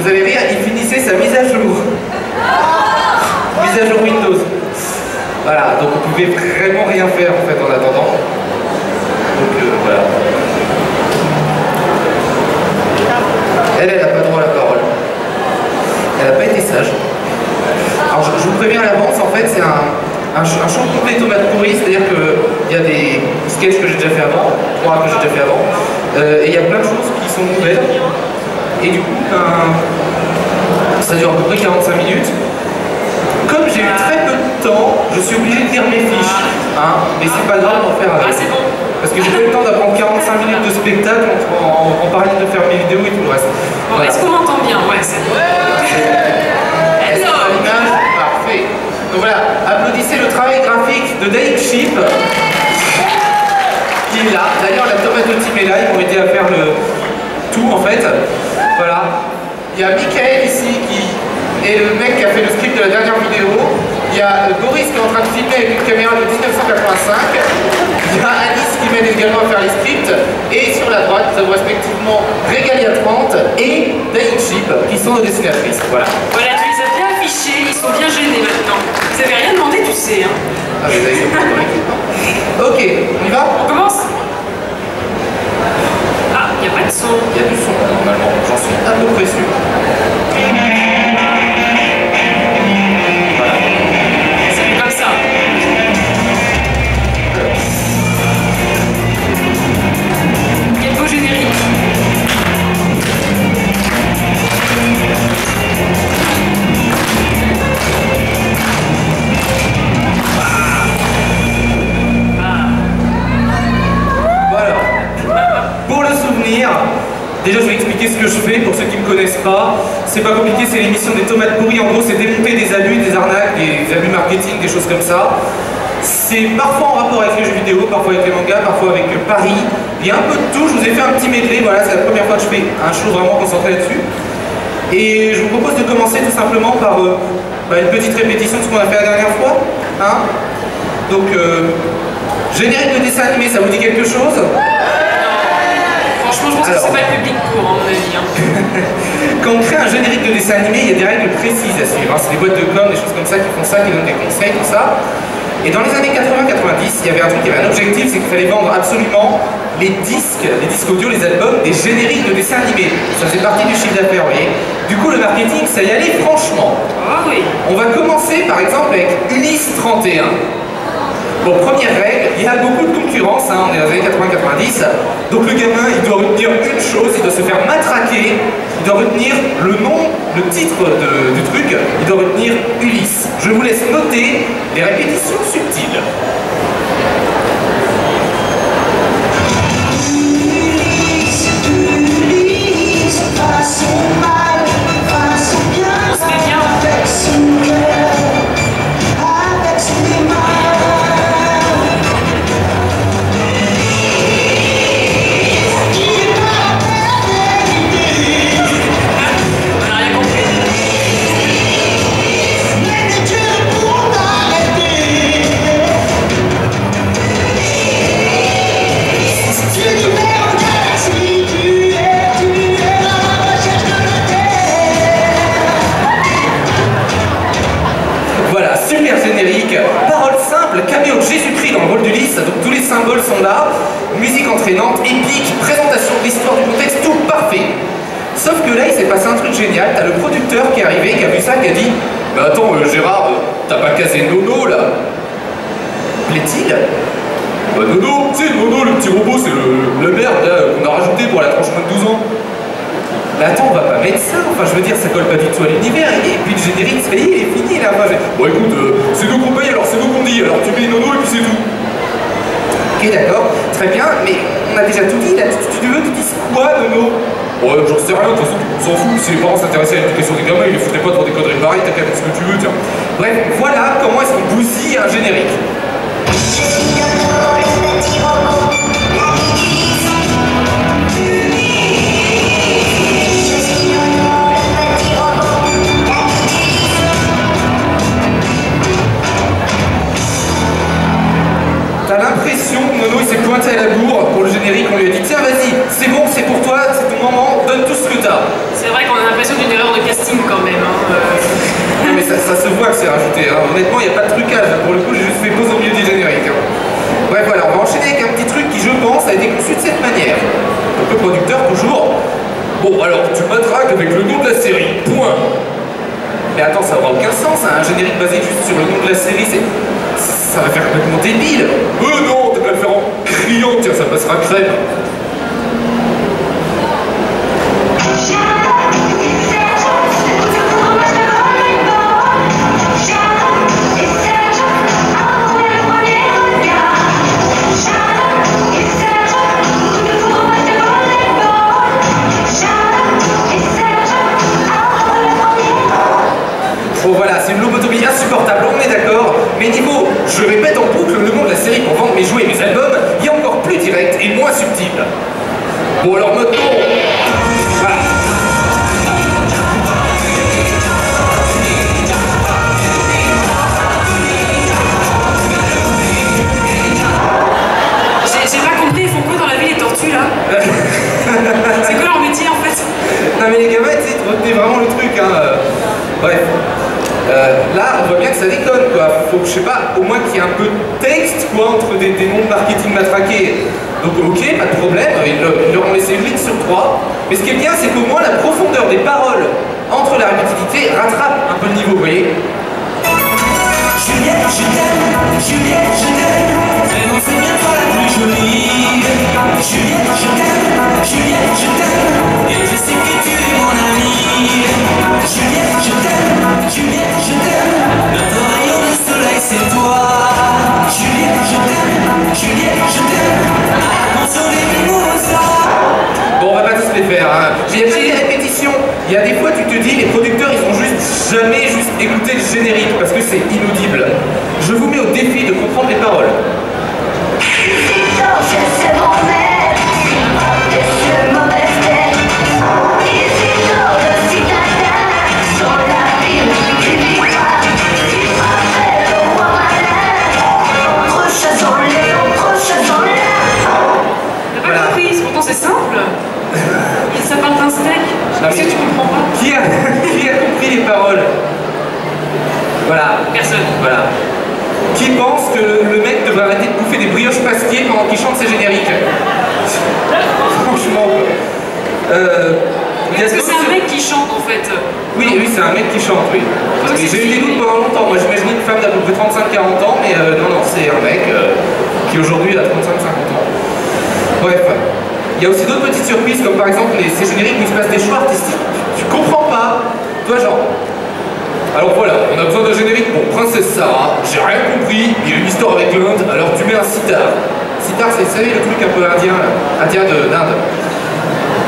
vous allez rire, il finissait sa mise à jour. Mise à jour Windows. Voilà, donc on pouvait vraiment rien faire en fait en attendant. Donc voilà. Elle n'a pas droit à la parole. Elle n'a pas été sage. Alors je vous préviens à l'avance, en fait c'est un show complet tomate pourrie, c'est-à-dire qu'il y a des sketchs que j'ai déjà fait avant, 3 que j'ai déjà fait avant, et il y a plein de choses qui sont nouvelles. Et du coup, ça dure à peu près 45 minutes. Comme j'ai eu très peu de temps, je suis obligé de lire mes fiches. Hein, mais c'est pas grave d'en faire avec. Ah, c'est bon. Parce que j'ai pas eu le temps d'apprendre 45 minutes de spectacle en parlant de faire mes vidéos et tout le reste. Bon, voilà. Est-ce qu'on m'entend bien? Ouais, c'est bon. Parfait. Donc voilà, applaudissez le travail graphique de Dave Sheep. Qui est là. D'ailleurs, la Tomato Team est là, ils m'ont aidé à faire le tout en fait. Voilà. Il y a Michael ici qui est le mec qui a fait le script de la dernière vidéo. Il y a Boris qui est en train de filmer avec une caméra de 1985. Il y a Alice qui m'aide également à faire les scripts. Et sur la droite, nous avons respectivement Régalia 30 et Dave Sheep qui sont nos dessinatrices. Voilà. Voilà, tu les as bien affichés, ils sont bien gênés maintenant. Vous avez rien demandé, tu sais. Hein. Ah, mais Dave, c'est pas dans l'équipe. Ok, on y va? On commence? Ah, il n'y a pas de son. Il y a du son normalement, j'en suis à peu près sûr. Voilà. C'est comme ça. Quel beau générique. Déjà, je vais expliquer ce que je fais pour ceux qui ne me connaissent pas. C'est pas compliqué, c'est l'émission des tomates pourries. En gros, c'est démonter des abus, des arnaques, des abus marketing, des choses comme ça. C'est parfois en rapport avec les jeux vidéo, parfois avec les mangas, parfois avec Paris. Il y a un peu de tout. Je vous ai fait un petit medley. Voilà, c'est la première fois que je fais un show vraiment concentré là-dessus. Et je vous propose de commencer tout simplement par une petite répétition de ce qu'on a fait la dernière fois. Hein, donc, générique de dessin animé, ça vous dit quelque chose? Franchement, je pense que c'est pas le public pour, à mon avis. Hein. Quand on crée un générique de dessin animé, il y a des règles précises à suivre. Hein. C'est des boîtes de com, des choses comme ça qui font ça, qui donnent des conseils, tout ça. Et dans les années 80-90, il y avait un truc, il y avait un objectif, c'est qu'il fallait vendre absolument les disques audio, les albums, des génériques de dessins animés. Ça faisait partie du chiffre d'affaires, vous voyez. Du coup, le marketing, ça y allait franchement. Ah oui. On va commencer par exemple avec Ulysse 31. Bon, première règle, il y a beaucoup de concurrence, hein, on est dans les années 80-90, donc le gamin, il doit retenir une chose, il doit se faire matraquer, il doit retenir le nom, le titre du truc, il doit retenir Ulysse. Je vous laisse noter les répétitions subtiles. On se met bien. Paroles simples, caméo de Jésus-Christ dans le rôle d'Ulysse, donc tous les symboles sont là, musique entraînante, épique, présentation de l'histoire, du contexte, tout parfait. Sauf que là, il s'est passé un truc génial, t'as le producteur qui est arrivé, qui a vu ça, qui a dit « Bah attends, Gérard, t'as pas casé Nono, là ?» Plaît-il? Bah Nono, tu sais, Nono, le petit robot, c'est le merde, là, qu'on a rajouté pour la tranche moins de 12 ans. Mais attends, on va pas mettre ça, enfin je veux dire, ça colle pas du tout à l'univers, et puis le générique, ça y est, il est fini là. Enfin, bon écoute, c'est nous qu'on paye, alors c'est nous qu'on dit, alors tu mets Nono et puis c'est tout. Ok, d'accord, très bien, mais on a déjà tout dit, là, tu veux que tu dises quoi, Nono? Ouais, j'en sais rien, de toute façon, on s'en fout, si les parents s'intéressaient à l'éducation des gamins, ils les foutaient pas devant des conneries pareilles, t'as qu'à mettre ce que tu veux, tiens. Bref, voilà comment est-ce qu'on bousille un générique. T'as l'impression que Nono il s'est pointé à la bourre pour le générique, on lui a dit tiens vas-y, c'est bon, c'est pour toi, c'est ton moment, donne tout ce que t'as. C'est vrai qu'on a l'impression d'une erreur de fois que c'est rajouté. Hein. Honnêtement, il n'y a pas de trucage. Pour le coup, j'ai juste fait pause au milieu du générique. Hein. Bref, voilà, on va enchaîner avec un petit truc qui, je pense, a été conçu de cette manière. Donc le producteur, toujours. Bon, alors, tu matraques avec le nom de la série. Point. Mais attends, ça n'aura aucun sens. Hein. Un générique basé juste sur le nom de la série, ça va faire complètement débile. Non, t'as qu'à le faire en criant. Tiens, ça passera crème. Bon voilà, c'est une lobotomie insupportable, on est d'accord, mais niveau, je répète en boucle le nom de la série pour vendre mes jouets et mes albums, il est encore plus direct et moins subtil. Bon alors maintenant, voilà. J'ai pas compris, ils font quoi dans la vie les tortues là? C'est quoi leur métier en fait? Non mais les gamins, tu sais, retenez vraiment le truc, hein. Bref. Là, on voit bien que ça déconne, quoi. Faut, je sais pas, au moins qu'il y ait un peu de texte, quoi, entre des noms de marketing matraqués. Donc, ok, pas de problème, ils leur ont laissé une ligne sur 3. Mais ce qui est bien, c'est qu'au moins la profondeur des paroles entre la répétitivité rattrape un peu le niveau, vous voyez. Juliette, je t'aime, Juliette, je t'aime, vraiment c'est bien toi la plus jolie. Juliette, je t'aime, Juliette, je t'aime, et je sais que tu es mon amie. Juliette, je t'aime, Juliette, je t'aime, notre rayon de soleil c'est toi. Juliette, je t'aime, Juliette, je t'aime, à consoler mes moussas. Bon, on va pas tous les faire, hein. J'ai appris les répétitions. Il y a des fois, tu te dis, les producteurs, ils ont jamais écouté le générique parce que c'est inaudible. Je vous mets au défi de comprendre les paroles. T'as pas compris, pourtant c'est simple. Ça parle d'un steak. Qu'est-ce que tu comprends pas? Qui a compris les paroles? Voilà. Personne. Voilà. Qui pense que le mec devrait arrêter de bouffer des brioches pasquier pendant qu'il chante ses génériques? Franchement. Est-ce que c'est un mec qui chante en fait? Oui, oui, c'est un mec qui chante, oui. Et j'ai eu des doutes pendant longtemps. Moi, j'imaginais une femme d'à peu près 35-40 ans, mais non, c'est un mec qui aujourd'hui a 35-50 ans. Bref. Il y a aussi d'autres petites surprises, comme par exemple ces génériques où il se passe des choix artistiques. Tu comprends pas. Toi, genre. Alors voilà, on a besoin d'un générique pour Princesse Sarah. J'ai rien compris, il y a une histoire avec l'Inde, alors tu mets un sitar. Sitar, c'est, vous savez, le truc un peu indien d'Inde.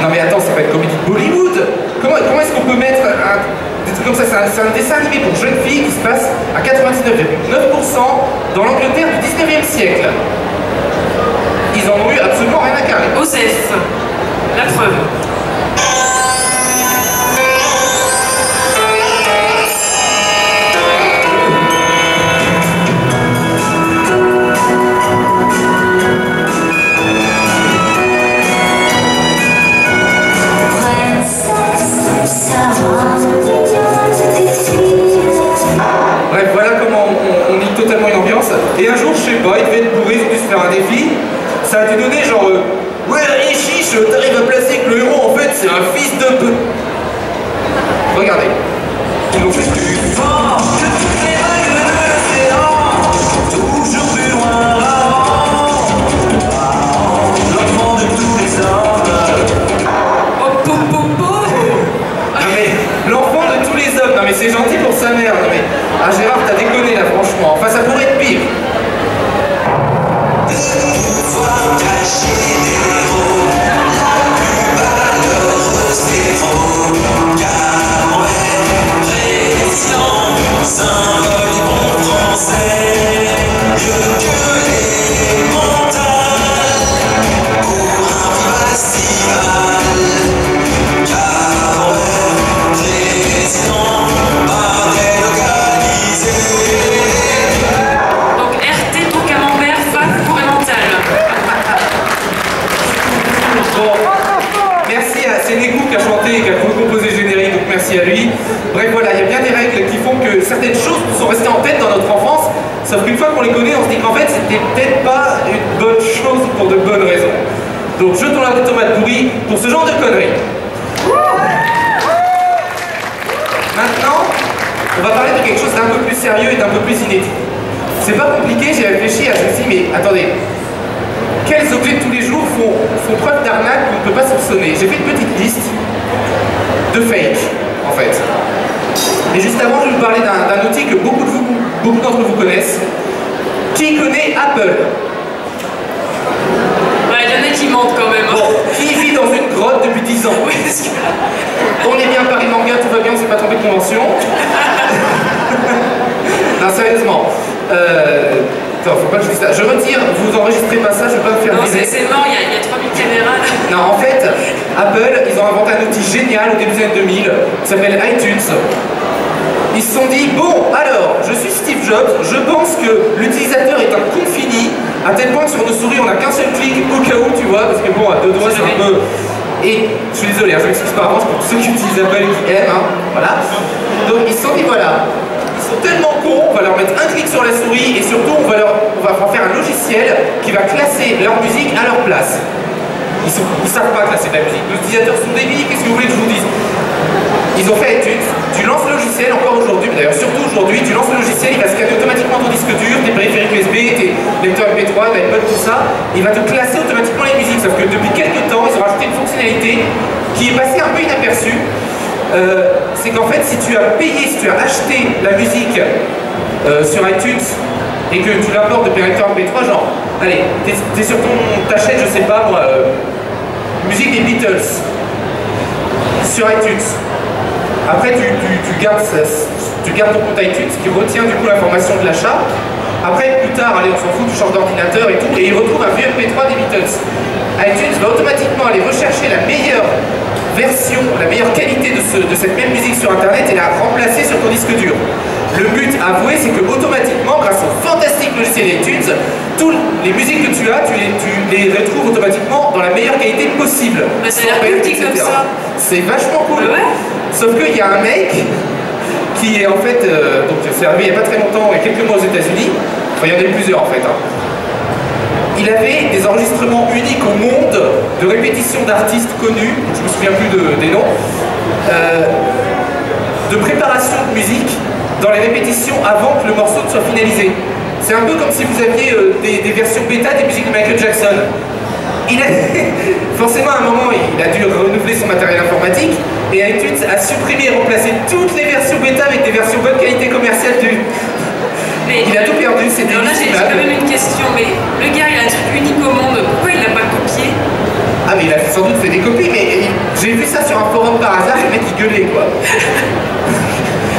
Non mais attends, c'est pas une comédie de Bollywood. Comment est-ce qu'on peut mettre des trucs comme ça? C'est un dessin animé pour jeunes filles qui se passe à 99,9% dans l'Angleterre du 19e siècle. Ils en ont eu absolument rien à carrer. Osef, la preuve. Bref, voilà comment on nique totalement une ambiance. Et un jour, je sais pas, ils devaient être bourrés, ils ont dû se faire un défi. Ça a dû donner genre ouais, allez, chiche, t'arrives à placer que le héros, en fait, c'est un fils de peu. Regardez. Ils l'ont fait. Plus fort que toutes les vagues de l'océan, toujours plus loin avant, l'enfant de tous les hommes. Oh, po, po, po. Non mais, l'enfant de tous les hommes. Non mais c'est gentil pour sa mère. Non mais, ah Gérard, t'as déconné là, franchement. Enfin, ça pourrait être pire. sont restés en tête dans notre enfance, sauf qu'une fois qu'on les connaît, on se dit qu'en fait, c'était peut-être pas une bonne chose pour de bonnes raisons. Donc jetons la tomate pourrie pour ce genre de conneries. Maintenant, on va parler de quelque chose d'un peu plus sérieux et d'un peu plus inédit. C'est pas compliqué, j'ai réfléchi à je me suis dit, mais attendez, quels objets de tous les jours font preuve d'arnaque qu'on ne peut pas soupçonner? J'ai fait une petite liste de fake, en fait. Et juste avant, je vais vous parler d'un outil que beaucoup d'entre vous connaissent. Qui connaît Apple? Ouais, il y en a qui mentent quand même. Bon, qui vit dans une grotte depuis 10 ans? Oui, parce que... On est bien Paris Manga, tout va bien, on s'est pas trompé de convention. Non, sérieusement. Attends, faut pas que je dise ça. Je retire, vous enregistrez pas ça, je vais pas me faire Non, virer. c'est mort, il y a 3000 caméras. Non, en fait, Apple, ils ont inventé un outil génial au début des années 2000 qui s'appelle iTunes. Ils se sont dit, bon, alors, je suis Steve Jobs, je pense que l'utilisateur est un con fini, à tel point que sur nos souris, on n'a qu'un seul clic au cas où, tu vois, parce que bon, à deux doigts, c'est un peu... Et je suis désolé, hein, je m'excuse par avance pour tous ceux qui utilisent Apple et qui aiment, hein, voilà. Donc ils se sont dit, voilà, ils sont tellement cons, on va leur mettre un clic sur la souris et surtout, on va faire un logiciel qui va classer leur musique à leur place. Ils savent pas classer de la musique. Nos utilisateurs sont débiles, qu'est-ce que vous voulez que je vous dise? Ils ont fait iTunes, tu lances le logiciel encore aujourd'hui, d'ailleurs surtout aujourd'hui, tu lances le logiciel, il va scanner automatiquement ton disque dur, tes périphériques USB, tes lecteurs MP3, iPod, tout ça, il va te classer automatiquement les musiques, sauf que depuis quelques temps, ils ont rajouté une fonctionnalité qui est passée un peu inaperçue. C'est qu'en fait, si tu as payé, si tu as acheté la musique sur iTunes et que tu l'importes depuis un lecteur MP3, genre, allez, t'es sur t'achètes, je sais pas moi, musique des Beatles sur iTunes. Après, tu gardes ton compte iTunes qui retient du coup l'information de l'achat. Après, plus tard, allez, on s'en fout, tu changes d'ordinateur et tout, et il retrouve un vieux MP3 des Beatles. iTunes va automatiquement aller rechercher la meilleure version, la meilleure qualité de cette même musique sur Internet et la remplacer sur ton disque dur. Le but, avoué, c'est que automatiquement, grâce au fantastique logiciel iTunes, toutes les musiques que tu as, tu les retrouves automatiquement dans la meilleure qualité possible. Mais ça a l'air cool comme ça. C'est vachement cool. Ouais. Sauf qu'il y a un mec qui est en fait, donc c'est arrivé il n'y a pas très longtemps, il y a quelques mois aux États-Unis. Enfin, il y en a eu plusieurs en fait. Hein. Il avait des enregistrements uniques au monde de répétitions d'artistes connus, je me souviens plus des noms, de préparation de musique dans les répétitions avant que le morceau ne soit finalisé. C'est un peu comme si vous aviez des versions bêta des musiques de Michael Jackson. Forcément, à un moment, il a dû renouveler son matériel informatique et iTunes a supprimé et remplacé toutes les versions bêta avec des versions bonne qualité commerciale du... Mais il a tout perdu, c'était alors là, j'ai quand même une question, mais le gars, il a un truc unique au monde, pourquoi il l'a pas copié? Ah, mais il a sans doute fait des copies, mais j'ai vu ça sur un forum par hasard, le mec il gueulait quoi.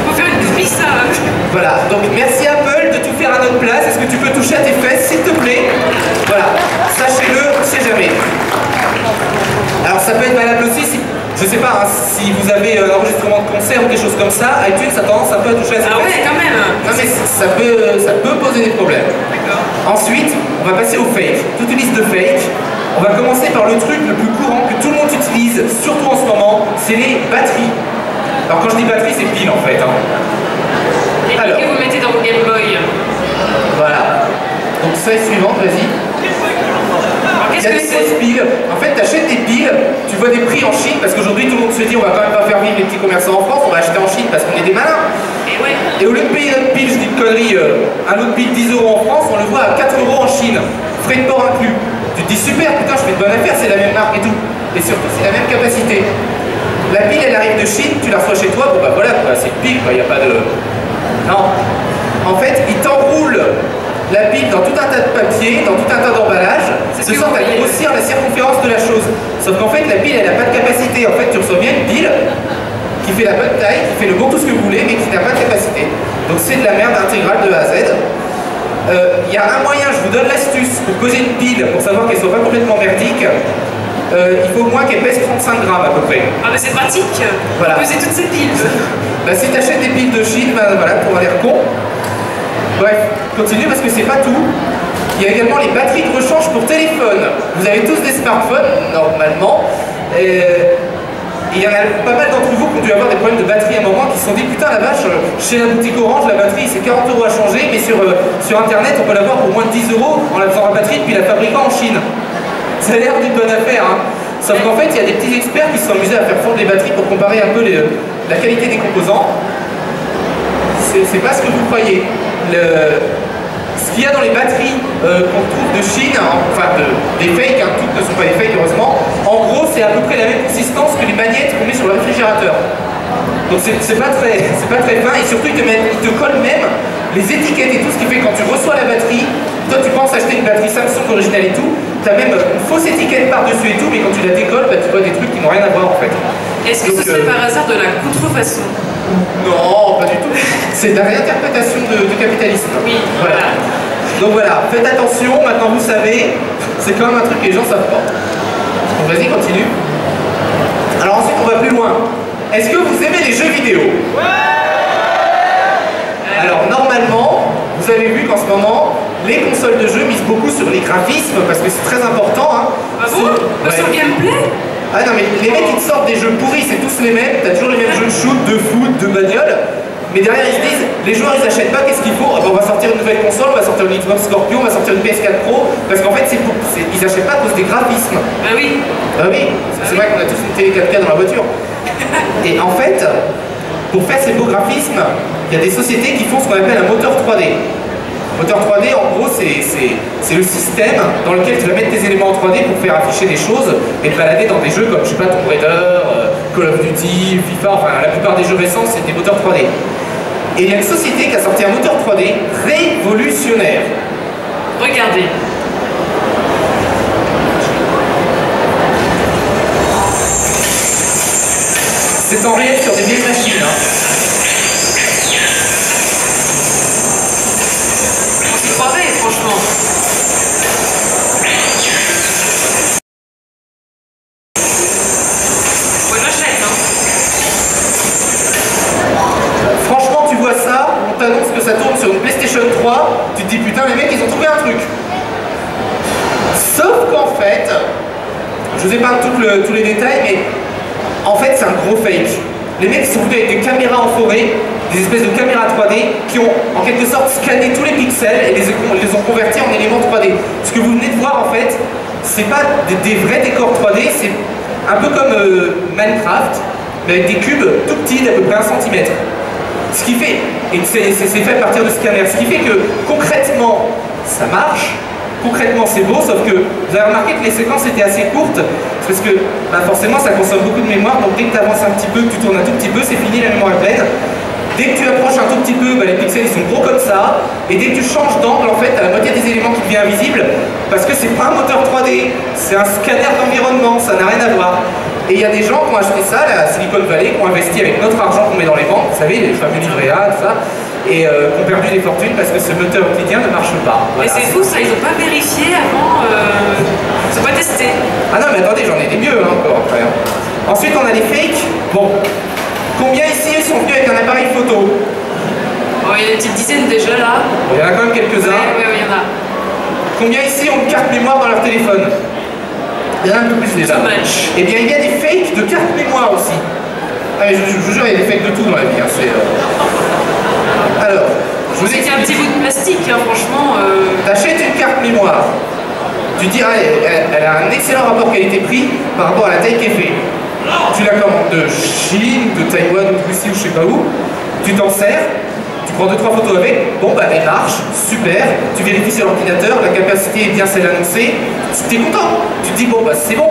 Faut faire une copie, ça. Voilà, donc merci Apple de tout faire à notre place. Est-ce que tu peux toucher à tes fesses, s'il te plaît? Voilà, sachez-le, on sait jamais. Alors ça peut être valable aussi si, je sais pas, hein, si vous avez un enregistrement de concert ou des choses comme ça, iTunes a tendance un peu à toucher à ses fesses. Ah ouais, quand même. Non mais ça peut poser des problèmes. D'accord. Ensuite, on va passer aux fake. Toute une liste de fake. On va commencer par le truc le plus courant que tout le monde utilise, surtout en ce moment, c'est les batteries. Alors quand je dis batterie, c'est pile en fait. Hein. Les piles que vous mettez dans vos Game Boy. Voilà. Donc ça est suivante, vas-y. Il y a des fausses piles. En fait, tu achètes des piles, tu vois des prix en Chine, parce qu'aujourd'hui tout le monde se dit on va quand même pas faire vivre les petits commerçants en France, on va acheter en Chine parce qu'on est des malins. Et ouais. Et au lieu de payer notre pile, je dis une connerie, un autre pile 10 € en France, on le voit à 4 € en Chine, frais de port inclus. Tu te dis super, putain, je fais de bonne affaire, c'est la même marque et tout. Et surtout, c'est la même capacité. La pile, elle arrive de Chine, tu la reçois chez toi, bon bah voilà, c'est une pile, il n'y a pas de... Non. En fait, ils t'enroulent la pile dans tout un tas de papier, dans tout un tas d'emballages, de sorte à grossir la circonférence de la chose. Sauf qu'en fait, la pile, elle n'a pas de capacité. En fait, tu reçois bien une pile qui fait la bonne taille, qui fait le bon tout ce que vous voulez, mais qui n'a pas de capacité. Donc c'est de la merde intégrale de A à Z. Il y a un moyen, je vous donne l'astuce, pour poser une pile, pour savoir qu'elle ne soit pas complètement merdique. Il faut au moins qu'elle pèse 35 grammes à peu près. Ah mais c'est pratique. Voilà. Peser toutes ces piles. Bah, si tu achètes des piles de Chine, bah, voilà, pour l'air con. Bref, continue parce que c'est pas tout. Il y a également les batteries de rechange pour téléphone. Vous avez tous des smartphones, normalement. Et il y en a pas mal d'entre vous qui ont dû avoir des problèmes de batterie à un moment, qui se sont dit putain la vache, chez la boutique Orange, la batterie c'est 40 € à changer, mais sur internet on peut l'avoir pour moins de 10 € en la faisant la batterie depuis la fabricant en Chine. Ça a l'air d'une bonne affaire, hein. Sauf qu'en fait il y a des petits experts qui se sont amusés à faire fondre les batteries pour comparer un peu la qualité des composants. C'est pas ce que vous croyez. Ce qu'il y a dans les batteries qu'on trouve de Chine, enfin des fakes, hein, toutes ne sont pas des fakes heureusement, en gros c'est à peu près la même consistance que les magnettes qu'on met sur le réfrigérateur. Donc c'est pas très fin et surtout ils te collent même les étiquettes et tout, ce qui fait que quand tu reçois la batterie, toi tu penses acheter une batterie Samsung originale et tout, tu as même une fausse étiquette par-dessus et tout, mais quand tu la décolles, bah, tu vois des trucs qui n'ont rien à voir en fait. Est-ce que ce serait par hasard de la contrefaçon? Non, pas du tout. C'est de la réinterprétation du capitalisme. Oui, voilà. Donc voilà, faites attention, maintenant vous savez, c'est quand même un truc que les gens savent pas. Donc vas-y, continue. Alors ensuite, on va plus loin. Est-ce que vous aimez les jeux vidéo? Alors normalement, vous avez vu qu'en ce moment, les consoles de jeux misent beaucoup sur les graphismes, parce que c'est très important. Hein. Ah bon? Pas sur le gameplay? Ah non mais les mecs qui te sortent des jeux pourris, c'est tous les mêmes, t'as toujours les mêmes jeux de shoot, de foot, de bagnole, mais derrière ils se disent, les joueurs ils achètent pas, qu'est-ce qu'il faut? Ah ben, on va sortir une nouvelle console, on va sortir une Xbox Scorpio, on va sortir une PS4 Pro, parce qu'en fait ils achètent pas à cause des graphismes. Ah oui. Ah oui, c'est vrai qu'on a tous une télé 4K dans la voiture. Et en fait, pour faire ces beaux graphismes, il y a des sociétés qui font ce qu'on appelle un moteur 3D. Moteur 3D, en gros, c'est le système dans lequel tu vas mettre tes éléments en 3D pour faire afficher des choses et te balader dans des jeux comme, je sais pas, Tomb Raider, Call of Duty, FIFA, enfin la plupart des jeux récents, c'est des moteurs 3D. Et il y a une société qui a sorti un moteur 3D révolutionnaire. Regardez. C'est en réel sur des vieilles machines. Hein. Franchement. Ouais, j'achète, hein. Franchement, tu vois ça, on t'annonce que ça tourne sur une PlayStation 3, tu te dis putain, les mecs, ils ont trouvé un truc. Sauf qu'en fait, je vous épargne tous les détails, mais en fait, c'est un gros fake. Les mecs sont venus avec des caméras en forêt, des espèces de caméras 3D qui ont en quelque sorte scanné tous les pixels et les ont convertis en éléments 3D. Ce que vous venez de voir en fait, c'est pas des vrais décors 3D, c'est un peu comme Minecraft, mais avec des cubes tout petits d'à peu près 1 cm. Ce qui fait, et c'est fait à partir de scanners, ce qui fait que concrètement ça marche, concrètement c'est beau, sauf que vous avez remarqué que les séquences étaient assez courtes, parce que bah forcément ça consomme beaucoup de mémoire, donc dès que tu avances un petit peu, que tu tournes un tout petit peu, c'est fini, la mémoire est pleine. Dès que tu approches un tout petit peu, bah, les pixels ils sont gros comme ça, et dès que tu changes d'angle, en fait, tu as la moitié des éléments qui deviennent invisibles, parce que c'est pas un moteur 3D, c'est un scanner d'environnement, ça n'a rien à voir. Et il y a des gens qui ont acheté ça, la Silicon Valley, qui ont investi avec notre argent qu'on met dans les banques, vous savez, les fameux livrets A, tout ça, et qui ont perdu des fortunes parce que ce moteur euclidien ne marche pas. Voilà. Mais c'est fou ça, ils n'ont pas vérifié avant, ils n'ont pas testé. Ah non mais attendez, j'en ai des mieux hein, encore après. Ensuite on a les fakes. Bon, combien ici ils sont venus avec un appareil photo? Oh, il y a une petite dizaine déjà là. Il y en a quand même quelques-uns. Oui, il y en a. Combien ici ont une carte mémoire dans leur téléphone? Il y en a un peu plus déjà. Eh bien il y a des fakes de carte mémoire aussi. Ah, mais je vous jure, il y a des fakes de tout dans la vie. Hein, alors, je vous ai dit un petit bout de plastique, hein, franchement. T'achètes une carte mémoire. Tu dis, ah, elle a un excellent rapport qualité-prix par rapport à la taille qu'elle fait. Tu la commandes de Chine, de Taïwan, ou de Russie ou je sais pas où. Tu t'en sers. Tu prends 2-3 photos avec, bon bah elle marche, super, tu vérifies sur l'ordinateur, la capacité est bien celle annoncée, tu es content, tu te dis bon bah c'est bon.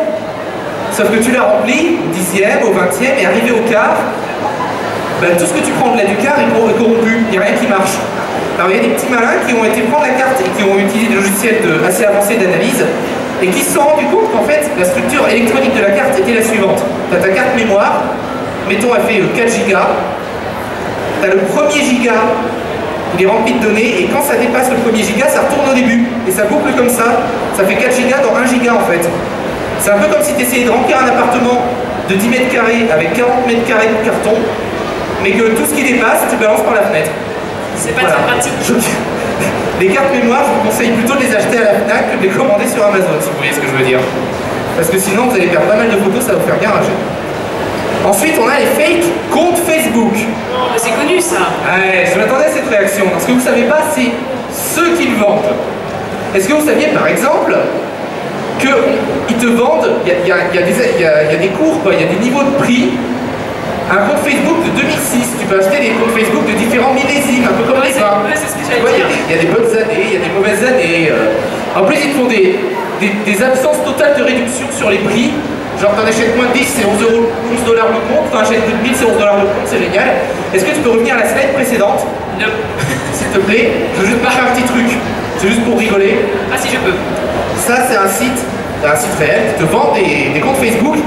Sauf que tu l'as rempli au 10e, au 20e, et arrivé au quart, bah, tout ce que tu prends de là du quart est corrompu, il n'y a rien qui marche. Alors il y a des petits malins qui ont été prendre la carte et qui ont utilisé des logiciels assez avancés d'analyse, et qui se sont rendus compte qu'en fait la structure électronique de la carte était la suivante. Tu as ta carte mémoire, mettons elle fait 4 gigas. Tu as le premier giga, il est rempli de données, et quand ça dépasse le premier giga, ça retourne au début. Et ça boucle comme ça fait 4 gigas dans 1 giga en fait. C'est un peu comme si tu essayais de remplir un appartement de 10 mètres carrés avec 40 mètres carrés de carton, mais que tout ce qui dépasse, tu balances par la fenêtre. C'est pas très pratique. Les cartes mémoire, je vous conseille plutôt de les acheter à la FNAC que de les commander sur Amazon, si vous voyez ce que je veux dire. Parce que sinon, vous allez perdre pas mal de photos, ça va vous faire bien rager. Ensuite, on a les fake comptes Facebook. C'est connu ça. Ouais, je m'attendais à cette réaction. Ce que vous savez pas, c'est ceux qui le vendent. Est-ce que vous saviez, par exemple, qu'ils te vendent, il y a des cours, il y a des niveaux de prix. Un compte Facebook de 2006, tu peux acheter des comptes Facebook de différents millésimes, un peu comme les vins. Ouais, c'est ce que j'allais dire. Il y a des bonnes années, il y a des mauvaises années. En plus, ils te font des absences totales de réduction sur les prix. Genre, t'en achètes moins de 10, c'est 11 dollars le compte. T'en achètes plus de 1000, c'est 11 dollars le compte, c'est génial. Est-ce que tu peux revenir à la slide précédente? Non. S'il te plaît, je veux juste marquer un petit truc. C'est juste pour rigoler. Ah si, je peux. Ça, c'est un site réel qui te vend des comptes Facebook.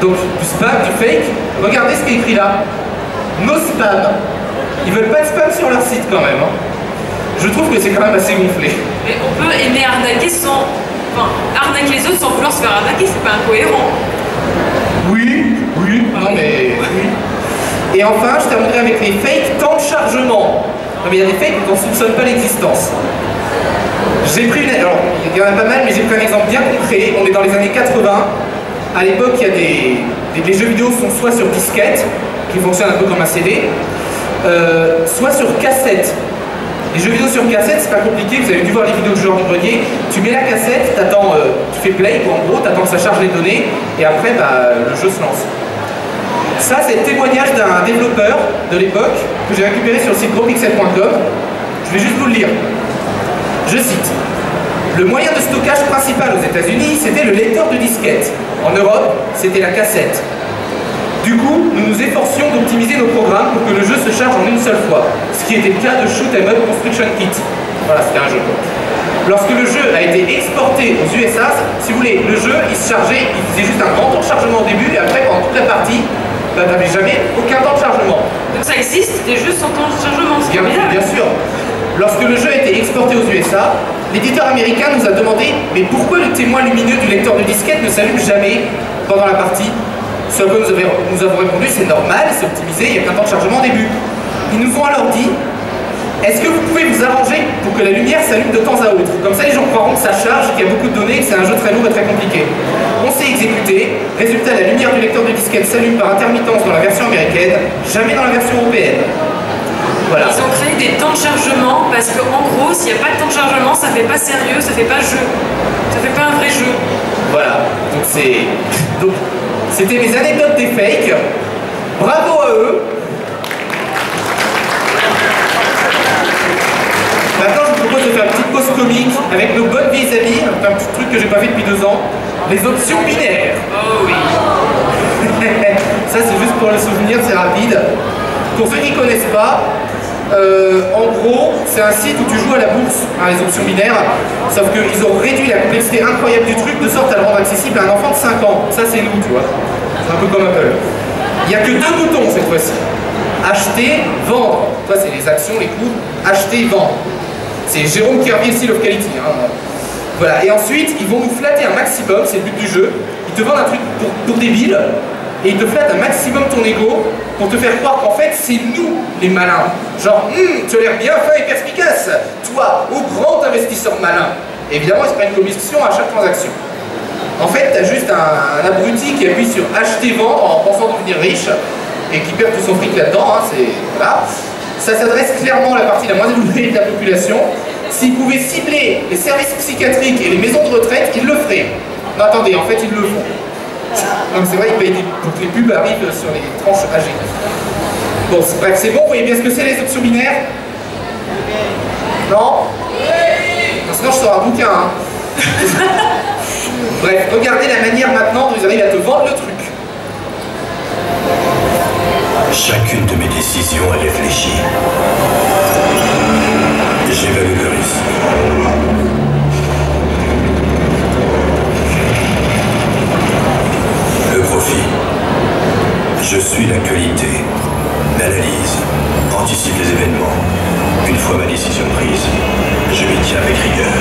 Donc, du spam, du fake. Regardez ce qui est écrit là. No spam. Ils veulent pas de spam sur leur site quand même. Hein. Je trouve que c'est quand même assez gonflé. Mais on peut aimer arnaquer sans... Enfin, arnaquer les autres sans vouloir se faire arnaquer, c'est pas incohérent. Oui. Non mais... Oui. Et enfin, je terminerai avec les fakes temps de chargement. Non mais il y a des fakes dont on ne soupçonne pas l'existence. J'ai pris une... Alors, il y en a pas mal, mais j'ai pris un exemple bien concret. On est dans les années 80. À l'époque, il y a les jeux vidéo sont soit sur disquette, qui fonctionnent un peu comme un CD, soit sur cassette. Les jeux vidéo sur cassette, c'est pas compliqué, vous avez dû voir les vidéos de joueurs du grenier. Tu mets la cassette, t'attends, tu fais play, ou en gros, t'attends que ça charge les données, et après, le jeu se lance. Ça, c'est le témoignage d'un développeur de l'époque, que j'ai récupéré sur le site gropixel.com. Je vais juste vous le lire. Je cite. Le moyen de stockage principal aux États-Unis, c'était le lecteur de disquette. En Europe, c'était la cassette. Du coup, nous nous efforcions d'optimiser nos programmes pour que le jeu se charge en une seule fois, ce qui était le cas de Shoot 'em Up Construction Kit. Voilà, c'était un jeu. Lorsque le jeu a été exporté aux USA, si vous voulez, le jeu, il se chargeait, il faisait juste un grand temps de chargement au début, et après, pendant toute la partie, t'avais jamais aucun temps de chargement. Donc ça existe, des jeux sans temps de chargement, c'est bien sûr. Lorsque le jeu a été exporté aux USA, l'éditeur américain nous a demandé « Mais pourquoi le témoin lumineux du lecteur de disquette ne s'allume jamais pendant la partie ?» Ce à quoi nous avons répondu « C'est normal, c'est optimisé, il n'y a qu'un temps de chargement au début. » Ils nous ont alors dit « Est-ce que vous pouvez vous arranger pour que la lumière s'allume de temps à autre? Comme ça les gens croiront que ça charge, qu'il y a beaucoup de données et que c'est un jeu très lourd et très compliqué. » On s'est exécuté. Résultat, la lumière du lecteur de disquette s'allume par intermittence dans la version américaine, jamais dans la version européenne. Voilà. Ils ont créé des temps de chargement parce qu'en gros, s'il n'y a pas de temps de chargement, ça fait pas sérieux, ça fait pas jeu. Ça fait pas un vrai jeu. Voilà. Donc c'était mes anecdotes des fakes. Bravo à eux. Maintenant, je vous propose de faire une petite pause comique avec nos bonnes vieilles amies. Un petit truc que j'ai pas fait depuis 2 ans. Les options binaires. Oh oui. Ça, c'est juste pour le souvenir, c'est rapide. Pour ceux qui ne connaissent pas, en gros, c'est un site où tu joues à la bourse, hein, les options binaires, sauf qu'ils ont réduit la complexité incroyable du truc de sorte à le rendre accessible à un enfant de 5 ans. Ça, c'est nous, tu vois. C'est un peu comme Apple. Il n'y a que 2 boutons cette fois-ci. Acheter, vendre. Ça, c'est les actions, les cours. Acheter, vendre. C'est Jérôme Kerviel Seal of Quality. Hein. Voilà. Et ensuite, ils vont nous flatter un maximum, c'est le but du jeu. Ils te vendent un truc pour débile. Et ils te flattent un maximum ton ego pour te faire croire qu'en fait c'est nous les malins. Genre, tu as l'air bien fin et perspicace, toi, au grand investisseur malin. Évidemment, ils se prennent une commission à chaque transaction. En fait, tu as juste un abruti qui appuie sur acheter, vendre en pensant devenir riche et qui perd tout son fric là-dedans. Hein, voilà. Ça s'adresse clairement à la partie la moins évoluée de la population. S'ils pouvaient cibler les services psychiatriques et les maisons de retraite, ils le feraient. Non, attendez, en fait, ils le font. Donc c'est vrai que les pubs arrivent sur les tranches âgées. Bon, bref, c'est bon, vous voyez bien ce que c'est les options binaires? Non? Sinon je sors un bouquin. Hein. Bref, regardez la manière maintenant dont ils arrivent à te vendre le truc. Chacune de mes décisions est réfléchie. J'évalue le risque. Le profit. Je suis l'actualité, l'analyse, anticipe les événements. Une fois ma décision prise, je m'y tiens avec rigueur.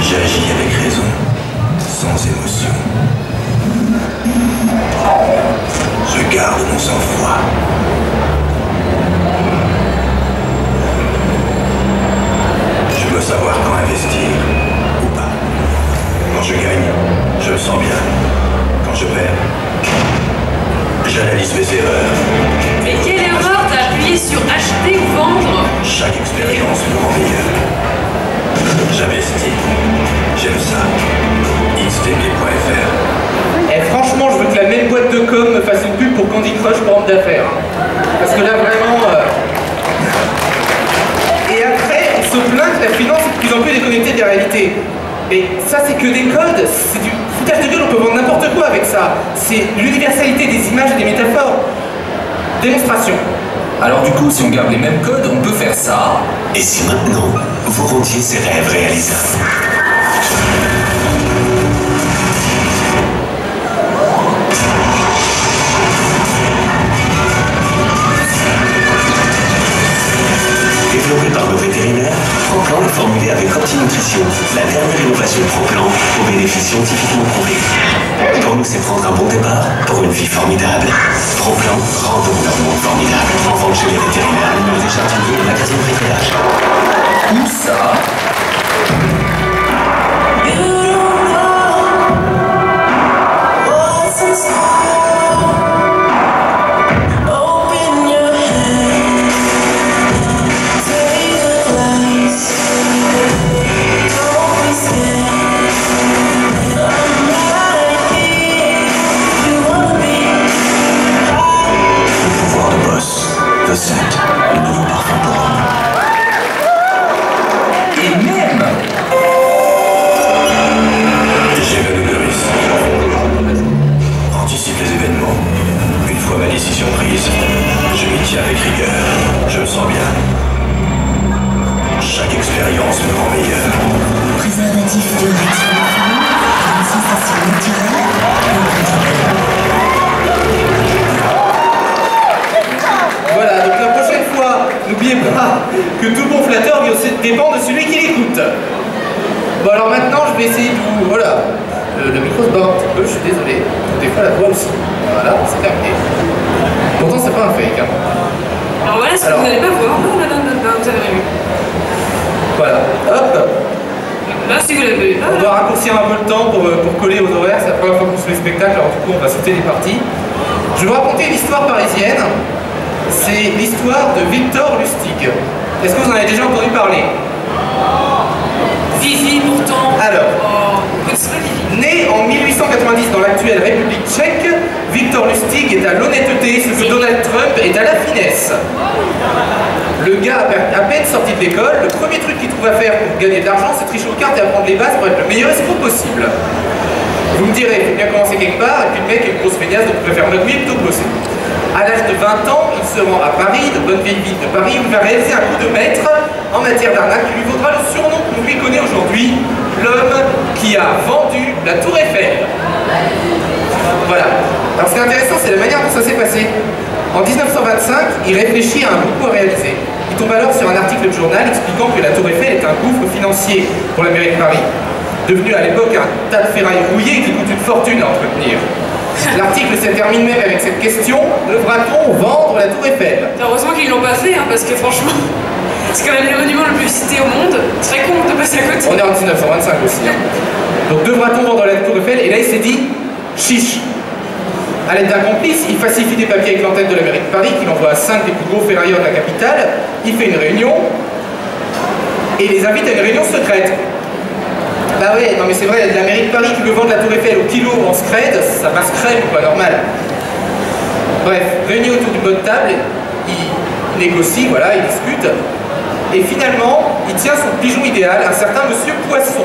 J'agis avec raison, sans émotion. Je garde mon sang-froid. Je dois savoir quand investir ou pas. Quand je gagne, je le sens bien. Quand je perds, Chaque expérience me rend meilleur. J'investis. J'aime ça. xtb.fr. Et franchement, je veux que la même boîte de com me fasse une pub pour Candy Crush pour homme d'affaires. Parce que là, vraiment... Et après, on se plaint que la finance est de plus en plus déconnectée des réalités. Et ça, c'est que des codes, c'est du foutage de gueule, on peut vendre n'importe quoi avec ça. C'est l'universalité des images et des métaphores. Démonstration. Alors du coup, si on garde les mêmes codes, on peut faire ça. Et si maintenant, vous rendiez ces rêves réalisables? Développé par nos vétérinaires, Proplan est formulé avec OptiNutrition, la dernière innovation Proplan aux bénéfices scientifiquement prouvés. Pour nous, c'est prendre un bon départ pour une vie formidable. Proplan, rendons leur monde formidable. En vente chez les vétérinaires, animaux et jardiniers, magasin de bricolage. Où ça? Le nouveau parfum pour homme. Et même Gévanodoris. Anticipe les événements. Une fois ma décision prise, je m'y tiens avec rigueur. Je me sens bien. Chaque expérience me rend meilleur. Préservatif Durex pour la femme, une sensation naturelle et incroyable. Voilà, donc la prochaine fois, n'oubliez pas que tout bon flatteur dépend de celui qui l'écoute. Bon alors maintenant, je vais essayer de vous... Voilà, le micro se barre un petit peu, je suis désolé. Des fois la voix aussi. Voilà, c'est terminé. Pourtant, c'est pas un fake. Hein. Alors voilà ce que vous n'allez pas voir. Non, vous avez vu. Voilà, hop. Là, si vous l'avez vu. On doit raccourcir un peu le temps pour coller aux horaires. C'est la première fois qu'on se fait le spectacle, alors du coup, on va sauter les parties. Je vais vous raconter une histoire parisienne. C'est l'histoire de Victor Lustig. Est-ce que vous en avez déjà entendu parler? Vivi, pourtant. Alors, C'est pas Vivi. né en 1890 dans l'actuelle République tchèque, Victor Lustig est à l'honnêteté ce que Donald Trump est à la finesse. Le gars, à peine sorti de l'école, le premier truc qu'il trouve à faire pour gagner de l'argent, c'est tricher aux cartes et apprendre les bases pour être le meilleur escroc possible. Vous me direz, il faut bien commencer quelque part, et puis le mec est une grosse feignasse, donc il préfère magouiller plutôt que bosser. À l'âge de 20 ans, il se rend à Paris, de bonne vieille ville de Paris, où il va réaliser un coup de maître en matière d'arnaque qui lui vaudra le surnom qu'on lui connaît aujourd'hui, l'homme qui a vendu la Tour Eiffel. Voilà. Alors ce qui est intéressant, c'est la manière dont ça s'est passé. En 1925, il réfléchit à un beaucoup à réaliser. Il tombe alors sur un article de journal expliquant que la Tour Eiffel est un gouffre financier pour la mairie de Paris, devenu à l'époque un tas de ferraille rouillé qui coûte une fortune à entretenir. L'article se termine même avec cette question: devra-t-on vendre la Tour Eiffel? Heureusement qu'ils l'ont pas fait, hein, parce que franchement, c'est quand même le monument le plus cité au monde. Ce serait con de passer à côté. On est en 1925 aussi. Hein. Donc devra-t-on vendre la Tour Eiffel? Et là il s'est dit, chiche. À l'aide d'un complice, il falsifie des papiers avec l'antenne de la mairie de Paris, qu'il envoie à 5 des plus gros ferrailleurs de la capitale. Il fait une réunion et les invite à une réunion secrète. Bah ouais, non mais c'est vrai, la mairie de Paris qui veut vendre la Tour Eiffel au kilo en scred, ça passe crème quoi, normal. Bref, réunis autour d'une bonne table, il négocie, voilà, il discute, et finalement, il tient son pigeon idéal, un certain Monsieur Poisson.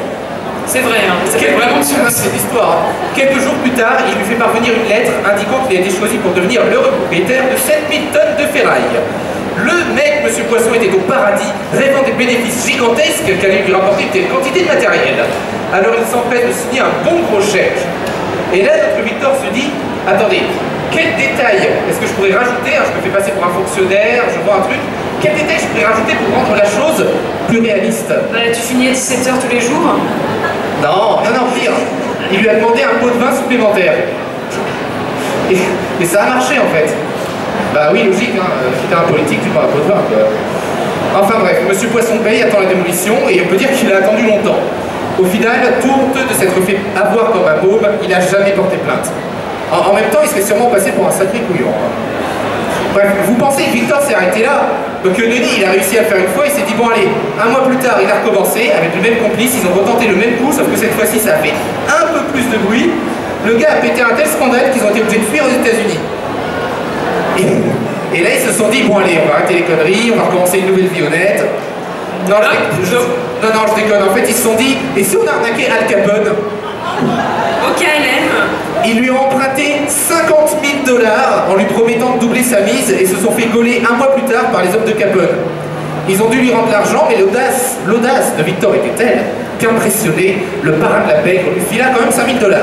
C'est vrai, hein. Ça fait vraiment dessus. C'est l'histoire. Quelques jours plus tard, il lui fait parvenir une lettre indiquant qu'il a été choisi pour devenir l'heureux propriétaire de 7000 tonnes de ferraille. Le mec, Monsieur Poisson, était au paradis, rêvant des bénéfices gigantesques qu'allait lui rapporter une telle quantité de matériel. Alors il s'empêche de signer un bon gros chèque. Et là, notre Victor se dit, attendez, quel détail est-ce que je pourrais rajouter? Je me fais passer pour un fonctionnaire, je vois un truc. Quel détail je pourrais rajouter pour rendre la chose plus réaliste? Tu finis à 17h tous les jours? Non, pire. Il lui a demandé un pot de vin supplémentaire. Et ça a marché en fait. Bah oui, logique, hein. Si t'es un politique, tu prends un pot de vin, quoi. Enfin bref, Monsieur Poisson paye, attend la démolition, et on peut dire qu'il a attendu longtemps. Au final, tout honteux de s'être fait avoir comme un môme, il n'a jamais porté plainte. En même temps, il serait sûrement passé pour un sacré couillon. Hein. Bref, vous pensez que Victor s'est arrêté là? Donc que Denis, il a réussi à le faire une fois, il s'est dit bon allez, un mois plus tard, il a recommencé avec le même complice, ils ont retenté le même coup, sauf que cette fois-ci, ça a fait un peu plus de bruit. Le gars a pété un tel scandale qu'ils ont été obligés de fuir aux États-Unis. Et là, ils se sont dit bon allez, on va arrêter les conneries, on va recommencer une nouvelle vie honnête. Non, je déconne. En fait, ils se sont dit, et si on arnaquait Al Capone? Au KLM. Ils lui ont emprunté 50 000 $ en lui promettant de doubler sa mise et se sont fait gauler un mois plus tard par les hommes de Capone. Ils ont dû lui rendre l'argent, mais l'audace de Victor était telle qu'impressionné, le parrain de la pègre lui fila quand même 5 000 $.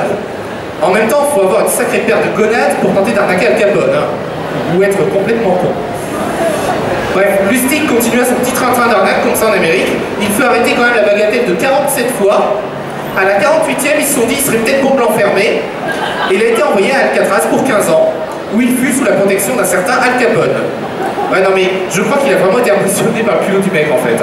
En même temps, il faut avoir une sacrée paire de gonades pour tenter d'arnaquer Al Capone, hein, ou être complètement con. Bref, Lustig continua son petit train-train d'arnaque comme ça en Amérique. Il fut arrêté quand même la bagatelle de 47 fois. À la 48e, ils se sont dit qu'il serait peut-être bon de l'enfermer. Et il a été envoyé à Alcatraz pour 15 ans, où il fut sous la protection d'un certain Al Capone. Ouais, non mais je crois qu'il a vraiment été impressionné par le culot du mec en fait.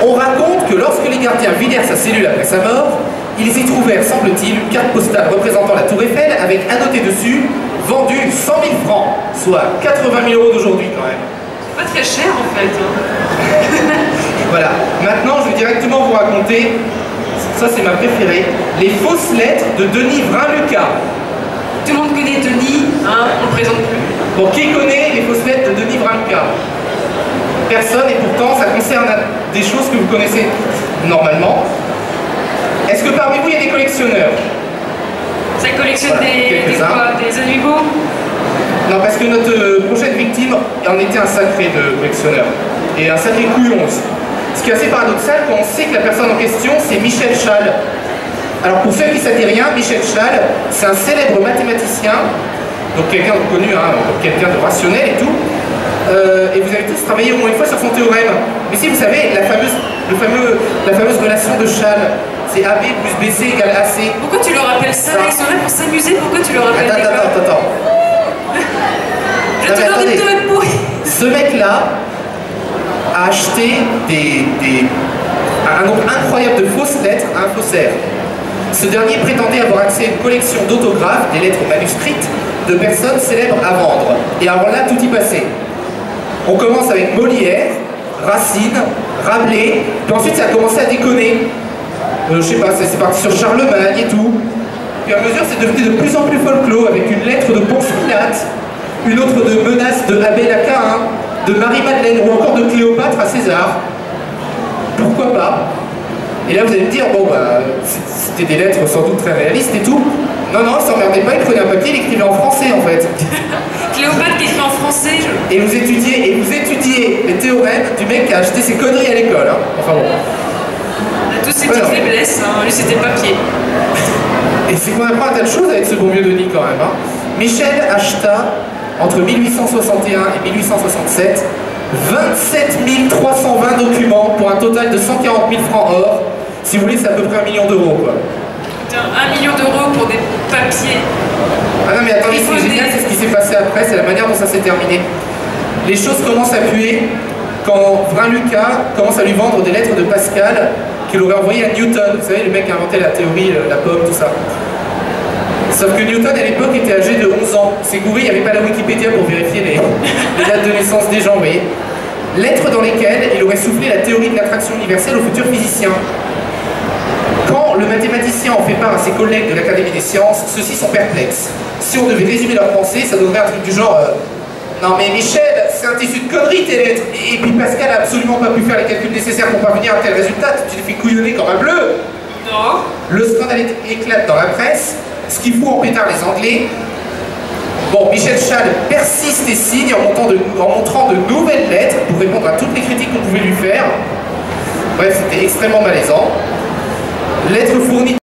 On raconte que lorsque les gardiens vidèrent sa cellule après sa mort, ils y trouvèrent, semble-t-il, une carte postale représentant la Tour Eiffel avec annoté dessus « Vendu 100 000 francs », soit 80 000 € d'aujourd'hui quand même. Pas très cher en fait. Hein. Voilà, maintenant je vais directement vous raconter, ça c'est ma préférée, les fausses lettres de Denis Vrain-Lucas. Tout le monde connaît Denis, hein, on le présente plus. Bon, qui connaît les fausses lettres de Denis Vrain-Lucas? Personne, et pourtant ça concerne des choses que vous connaissez normalement. Est-ce que parmi vous il y a des collectionneurs? Ça collectionne voilà, des animaux? Non, parce que notre prochaine victime en était un sacré de collectionneur. Et un sacré couillon aussi. Ce qui est assez paradoxal quand on sait que la personne en question, c'est Michel Schall. Alors pour ceux qui ne savent rien, Michel Schall, c'est un célèbre mathématicien, donc quelqu'un de connu, hein, quelqu'un de rationnel et tout. Et vous avez tous travaillé au moins une fois sur son théorème. Mais si vous savez, la fameuse relation de Schall, c'est AB plus BC égale AC. Pourquoi tu leur rappelles ça? Ils sont là pour s'amuser, pourquoi tu leur rappelles ça? Attends. Je te donne des théorèmes pourris. Ce mec-là a acheté un nombre incroyable de fausses lettres à un faussaire. Ce dernier prétendait avoir accès à une collection d'autographes, des lettres manuscrites, de personnes célèbres à vendre. Et alors là, tout y passait. On commence avec Molière, Racine, Rabelais, puis ensuite ça a commencé à déconner. Je sais pas, c'est parti sur Charlemagne et tout. Puis à mesure, c'est devenu de plus en plus folklore, avec une lettre de Ponce Pilate, une autre de menace de Abel à Caïn, de Marie-Madeleine ou encore de Cléopâtre à César. Pourquoi pas? Et là vous allez me dire, bon bah, c'était des lettres sans doute très réalistes et tout. Non, il s'emmerdait pas, il prenait un papier, il écrivait en français en fait. Cléopâtre qui écrit en français. Et vous étudiez les théorèmes du mec qui a acheté ses conneries à l'école. Hein. Enfin bon. On a tous ces petites faiblesses, hein. Lui c'était papier. Et c'est qu'on apprend un tas de choses avec ce bon vieux Denis quand même. Hein. Michel acheta, entre 1861 et 1867, 27 320 documents pour un total de 140 000 francs or. Si vous voulez, c'est à peu près 1 million d'euros quoi. Putain, 1 million d'euros pour des papiers. Ah non mais attendez, ce qui est génial, c'est ce qui s'est passé après, c'est la manière dont ça s'est terminé. Les choses commencent à puer quand Vrain-Lucas commence à lui vendre des lettres de Pascal qu'il aurait envoyées à Newton. Vous savez, le mec qui a inventé la théorie, la pomme, tout ça. Sauf que Newton, à l'époque, était âgé de 11 ans. C'est gouré, il n'y avait pas la Wikipédia pour vérifier les dates de naissance des gens, vous voyez. Lettres dans lesquelles il aurait soufflé la théorie de l'attraction universelle aux futurs physiciens. Quand le mathématicien en fait part à ses collègues de l'Académie des sciences, ceux-ci sont perplexes. Si on devait résumer leur pensée, ça donnerait un truc du genre non mais Michel, c'est un tissu de conneries tes lettres. Et puis Pascal a absolument pas pu faire les calculs nécessaires pour parvenir à tel résultat. Tu les fais couillonner comme un bleu. Non. Le scandale éclate dans la presse, ce qui fout en pétard les Anglais. Bon, Michel Schall persiste et signe en montrant de nouvelles lettres pour répondre à toutes les critiques qu'on pouvait lui faire. Bref, c'était extrêmement malaisant. Lettres fournies